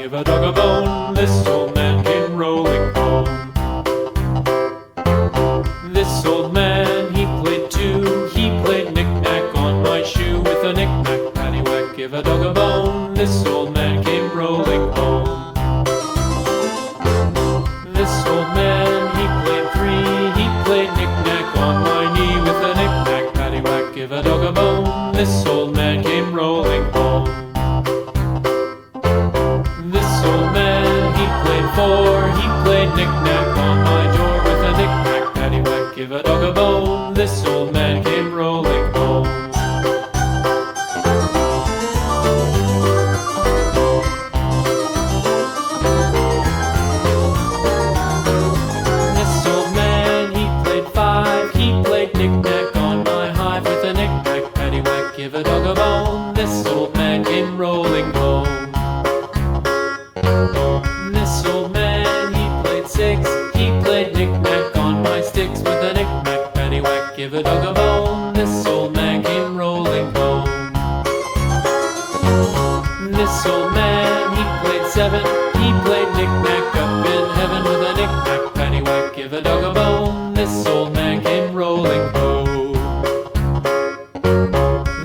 give a dog a bone. This old man came rolling home. This old man, he played too. He played knick-knack on my shoe. With a knick-knack, paddywhack, give a dog a bone. This old man came rolling home. This old man, he played three. He played knick-knack on my knee. With a knick-knack, paddywhack, give a dog a bone. This old man came rolling home. This old man, he played four. He played knick-knack on my door. With a knick-knack, paddywhack, give a dog a bone. This old man came rolling home. This old man, he played five. He played knick-knack on my hive. With a knick-knack, paddywhack, give a dog a bone. This old man came rolling home. This old man, he played six. He played knick-knack on my sticks. With a knick-knack, paddywhack, give a dog a bone. This old man came rolling home. This old man, he played seven. He played knick-knack up in heaven. With a knick-knack, paddywhack, give a dog a bone. This old man came rolling home.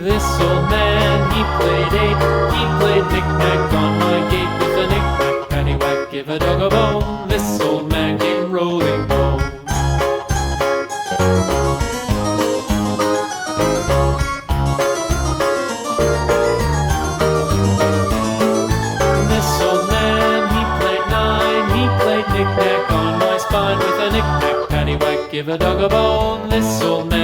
This old man, he played eight. He played knick-knack on my gate. With a knick-knack, paddywhack, give a dog a bone. This old man came rolling home. This old man, he played nine. He played knick-knack on my spine. With a knick-knack, paddywhack, give a dog a bone. This old man